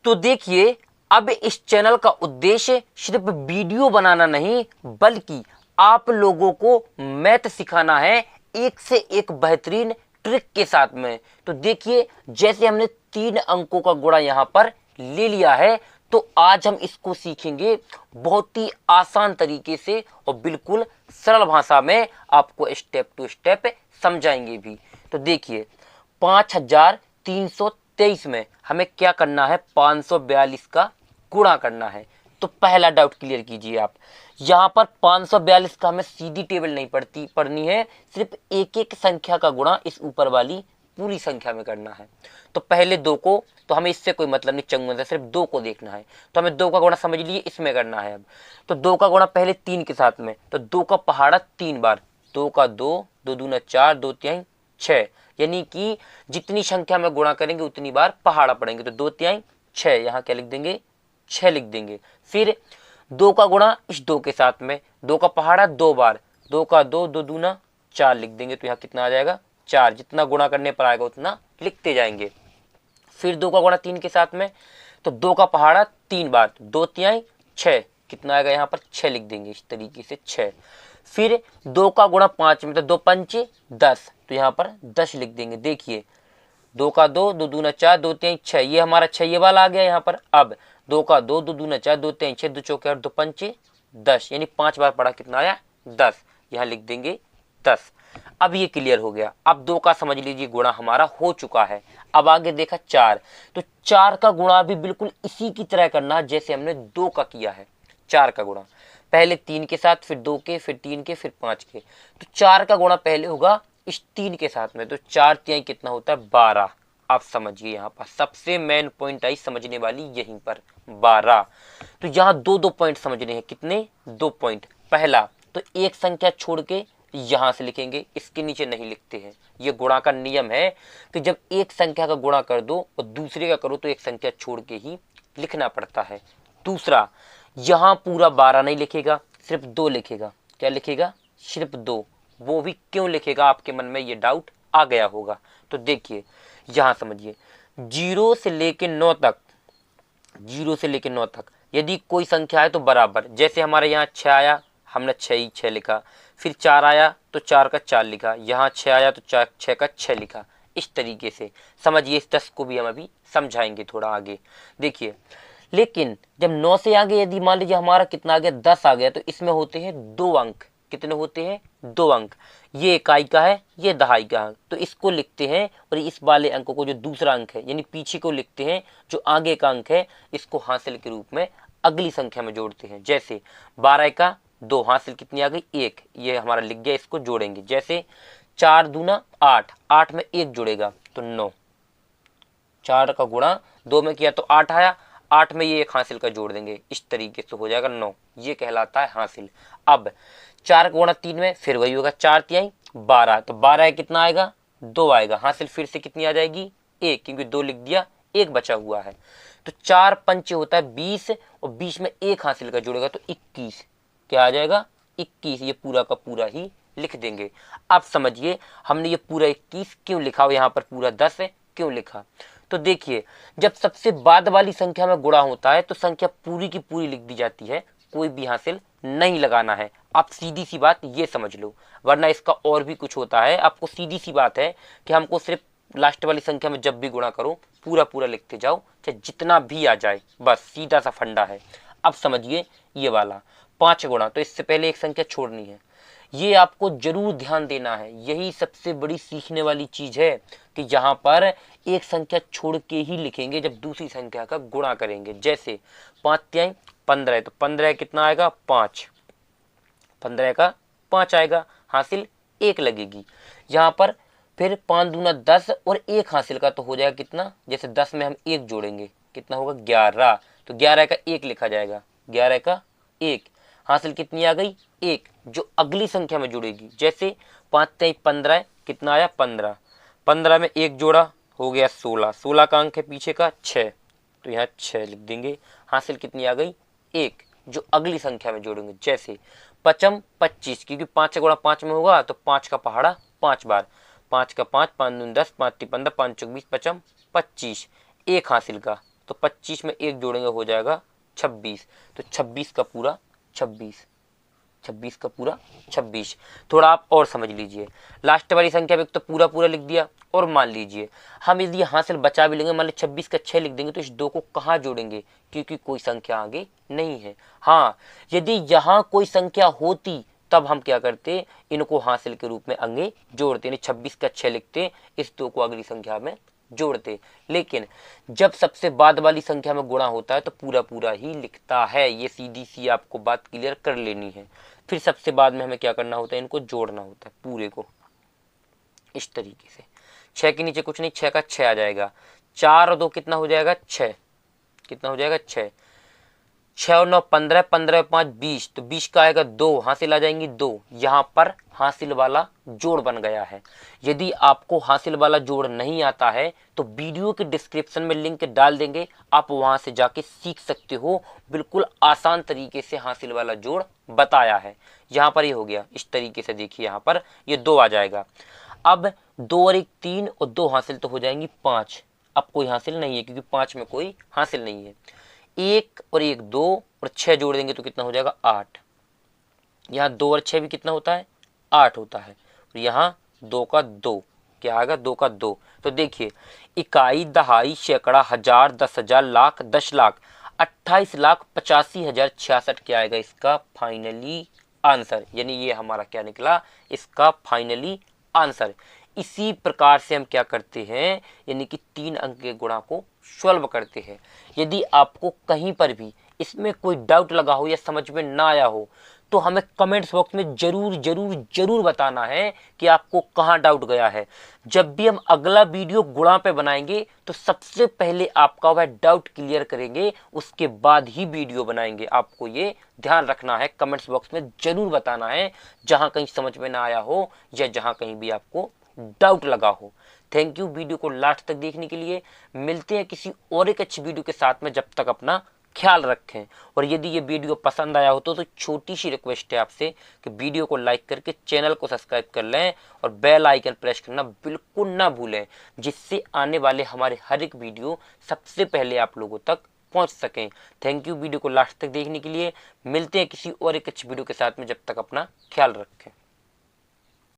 तो देखिए, अब इस चैनल का उद्देश्य सिर्फ वीडियो बनाना नहीं, बल्कि आप लोगों को मैथ सिखाना है एक से एक बेहतरीन ट्रिक के साथ में। तो देखिए, जैसे हमने 3 अंकों का गुणा यहाँ पर ले लिया है, तो आज हम इसको सीखेंगे बहुत ही आसान तरीके से और बिल्कुल सरल भाषा में, आपको स्टेप टू स्टेप समझाएंगे भी। तो देखिए, 5323 में हमें क्या करना है, 542 का गुणा करना है। तो पहला डाउट क्लियर कीजिए आप, यहाँ पर 542 का हमें सीधी टेबल नहीं पढ़नी है, सिर्फ एक एक संख्या का गुणा इस ऊपर वाली पूरी संख्या में करना है। तो पहले 2 को, तो हमें इससे कोई मतलब नहीं, चंगुल से सिर्फ 2 को देखना है। तो हमें 2 का गुणा समझ लिए, इसमें करना है अब। तो 2 का गुणा पहले 3 के साथ में, तो 2 का पहाड़ा 3 बार, 2 का 2, 2 दूना 4, 2 तिहाई 6, यानी कि जितनी संख्या में गुणा करेंगे उतनी बार पहाड़ा पड़ेंगे। तो 2 तिहाई 6, यहाँ क्या लिख देंगे, 6 लिख देंगे। फिर 2 का गुणा इस 2 के साथ में, 2 का पहाड़ा 2 बार, 2 का 2, 2 दूना 4 लिख देंगे। तो यहाँ कितना आ जाएगा, 4। जितना गुणा करने पर आएगा उतना लिखते जाएंगे। फिर 2 का गुणा 3 के साथ में, तो 2 का पहाड़ा 3 बार, 2 तिहाई 6, कितना आएगा यहाँ पर 6 लिख देंगे, इस तरीके से 6। फिर 2 का गुणा 5 में, तो 2 पंचे 10, तो यहाँ पर 10 लिख देंगे। देखिए, 2 का 2, 2 दूना 4, 2 तिहाई 6, ये हमारा 6 ये वाला आ गया यहाँ पर। अब 2 का 2, 2 दूना 4, 2 तिहाई 6, 2 चौके 8, 2 पंचे 10, यानी 5 बार पढ़ा, कितना आया 10, यहाँ लिख देंगे 10। अब ये क्लियर हो गया। अब 2 का समझ लीजिए गुणा हमारा हो चुका है। अब आगे देखा 4, तो 4 का गुणा भी बिल्कुल इसी की तरह करना जैसे हमने 2 का किया है। 4 का गुणा पहले 3 के साथ, फिर 2 के, फिर 3 के, फिर 5 के। तो 4 का गुणा पहले होगा इस 3 के साथ में, तो 4 तिहाई कितना होता है 12। आप समझिए, यहाँ पर सबसे मेन पॉइंट आई समझने वाली यहीं पर, 12। तो यहाँ 2 पॉइंट समझने हैं। कितने, 2 पॉइंट। पहला, तो एक संख्या छोड़ के यहां से लिखेंगे, इसके नीचे नहीं लिखते हैं। ये गुणा का नियम है कि जब एक संख्या का गुणा कर दो और दूसरे का करो तो एक संख्या छोड़ के ही लिखना पड़ता है। दूसरा, यहां पूरा 12 नहीं लिखेगा, सिर्फ 2 लिखेगा। क्या लिखेगा, सिर्फ 2। वो भी क्यों लिखेगा, आपके मन में ये डाउट आ गया होगा। तो देखिए, यहां समझिए, 0 से लेके 9 तक, 0 से लेके 9 तक यदि कोई संख्या है तो बराबर, जैसे हमारे यहाँ 6 आया, हमने 6 ही 6 लिखा। फिर 4 आया तो 4 का 4 लिखा, यहाँ 6 आया तो 6 का 6 लिखा। इस तरीके से समझिए। इस 10 को भी हम अभी समझाएंगे थोड़ा आगे। देखिए, लेकिन जब 9 से आगे यदि मान लीजिए हमारा कितना आ गया, 10 आ गया, तो इसमें होते हैं 2 अंक। कितने होते हैं, 2 अंक। ये इकाई का है, ये दहाई का है, तो इसको लिखते हैं। और इस वाले अंक को, जो दूसरा अंक है यानी पीछे को, लिखते हैं। जो आगे का अंक है इसको हासिल के रूप में अगली संख्या में जोड़ते हैं। जैसे 12 का 2, हासिल कितनी आ गई, 1, ये हमारा लिख गया। इसको जोड़ेंगे, जैसे 4 दूना 8, 8 में 1 जुड़ेगा तो 9। 4 का गुणा 2 में किया तो 8 आया, 8 में ये 1 हासिल का जोड़ देंगे, इस तरीके से हो जाएगा 9। ये कहलाता है हासिल। अब 4 का गुणा 3 में, फिर वही होगा, 4 तिहाई 12, तो 12 कितना आएगा, 2 आएगा। हासिल फिर से कितनी आ जाएगी, 1, क्योंकि 2 लिख दिया, 1 बचा हुआ है। तो 4 पंचे होता है 20, और 20 में 1 हासिल का जुड़ेगा तो 21। क्या आ जाएगा, 21। ये पूरा का पूरा ही लिख देंगे। अब समझिए, हमने ये पूरा 21 क्यों लिखा, और यहाँ पर पूरा 10 है क्यों लिखा। तो देखिए, जब सबसे बाद वाली संख्या में गुणा होता है तो संख्या पूरी की पूरी लिख दी जाती है, कोई भी हासिल नहीं लगाना है। आप सीधी सी बात ये समझ लो, वरना इसका और भी कुछ होता है। आपको सीधी सी बात है कि हमको सिर्फ लास्ट वाली संख्या में जब भी गुणा करो पूरा पूरा लिखते जाओ, चाहे जितना भी आ जाए, बस सीधा सा फंडा है। अब समझिए, ये वाला 5 गुणा, तो इससे पहले एक संख्या छोड़नी है। ये आपको जरूर ध्यान देना है, यही सबसे बड़ी सीखने वाली चीज है कि यहाँ पर एक संख्या छोड़ के ही लिखेंगे जब दूसरी संख्या का गुणा करेंगे। जैसे 5 तिहाई 15 है, तो 15 कितना आएगा, 5। 15 का 5 आएगा, हासिल 1 लगेगी। यहाँ पर फिर 5 दूना 10 और 1 हासिल का तो हो जाएगा कितना, जैसे 10 में हम 1 जोड़ेंगे, कितना होगा, 11। तो 11 का 1 लिखा जाएगा, 11 का 1। हासिल कितनी आ गई, 1, जो अगली संख्या में जुड़ेगी। जैसे 5 तिहाई 15, कितना आया, 15। 15 में 1 जोड़ा, हो गया 16। 16 का अंक है पीछे का 6, तो यहाँ 6 लिख देंगे। हासिल कितनी आ गई, 1, जो अगली संख्या में जोड़ेंगे। जैसे 5 25, क्योंकि 5 गुणा 5 में होगा तो 5 का पहाड़ा 5 बार, 5 का 5, 5 दूनी 10, 5 तिहाई 15, 5 चौक 20, 5 25, 1 हासिल का, तो 25 में 1 जोड़ेंगे हो जाएगा 26। तो 26 का पूरा 26, 26 का पूरा 26। थोड़ा आप और समझ लीजिए, लास्ट वाली संख्या में एक तो पूरा पूरा लिख दिया, और मान लीजिए हम यदि यहाँ से बचा भी लेंगे, मान लीजिए 26 का 6 लिख देंगे, तो इस 2 को कहाँ जोड़ेंगे, क्योंकि कोई संख्या आगे नहीं है। हाँ, यदि यहाँ कोई संख्या होती तब हम क्या करते, इनको हासिल के रूप में आगे जोड़ते, यानी 26 का 6 लिखते, इस 2 को अगली संख्या में जोड़ते। लेकिन जब सबसे बाद वाली संख्या में गुणा होता है तो पूरा पूरा ही लिखता है। ये सीधी सी आपको बात क्लियर कर लेनी है। फिर सबसे बाद में हमें क्या करना होता है, इनको जोड़ना होता है पूरे को, इस तरीके से। 6 के नीचे कुछ नहीं, 6 का 6 आ जाएगा, 4 और 2 कितना हो जाएगा 6, कितना हो जाएगा 6, 6 और 9 15, 15 और 5 20, तो 20 का आएगा 2, हासिल आ जाएंगी 2। यहाँ पर हासिल वाला जोड़ बन गया है। यदि आपको हासिल वाला जोड़ नहीं आता है तो वीडियो के डिस्क्रिप्शन में लिंक डाल देंगे, आप वहां से जाके सीख सकते हो। बिल्कुल आसान तरीके से हासिल वाला जोड़ बताया है। यहाँ पर ये हो गया, इस तरीके से देखिए, यहाँ पर ये 2 आ जाएगा। अब 2 और 1 3 और 2 हासिल तो हो जाएंगी 5। अब कोई हासिल नहीं है क्योंकि 5 में कोई हासिल नहीं है। 1 और 1 2 और 6 जोड़ देंगे तो कितना हो जाएगा 8। यहाँ 2 और 6 भी कितना होता है 8 होता है। और यहाँ 2 का 2 क्या आएगा, 2 का 2। तो देखिए, इकाई, दहाई, सैकड़ा, हजार, 10,000, लाख, 10 लाख, 28,85,000 66 क्या आएगा इसका फाइनली आंसर। यानी ये हमारा क्या निकला, इसका फाइनली आंसर। इसी प्रकार से हम क्या करते हैं, यानी कि 3 अंक के गुणा को सॉल्व करते हैं। यदि आपको कहीं पर भी इसमें कोई डाउट लगा हो या समझ में ना आया हो तो हमें कमेंट्स बॉक्स में जरूर जरूर जरूर बताना है कि आपको कहाँ डाउट गया है। जब भी हम अगला वीडियो गुणा पे बनाएंगे तो सबसे पहले आपका वह डाउट क्लियर करेंगे, उसके बाद ही वीडियो बनाएंगे। आपको ये ध्यान रखना है, कमेंट्स बॉक्स में जरूर बताना है जहां कहीं समझ में ना आया हो या जहां कहीं भी आपको डाउट लगा हो। थैंक यू वीडियो को लास्ट तक देखने के लिए। मिलते हैं किसी और एक अच्छी वीडियो के साथ में, जब तक अपना ख्याल रखें। और यदि ये वीडियो पसंद आया हो तो छोटी सी रिक्वेस्ट है आपसे कि वीडियो को लाइक करके चैनल को सब्सक्राइब कर लें और बेल आइकन प्रेस करना बिल्कुल ना भूलें, जिससे आने वाले हमारे हर एक वीडियो सबसे पहले आप लोगों तक पहुंच सकें। थैंक यू वीडियो को लास्ट तक देखने के लिए। मिलते हैं किसी और एक अच्छी वीडियो के साथ में, जब तक अपना ख्याल रखें।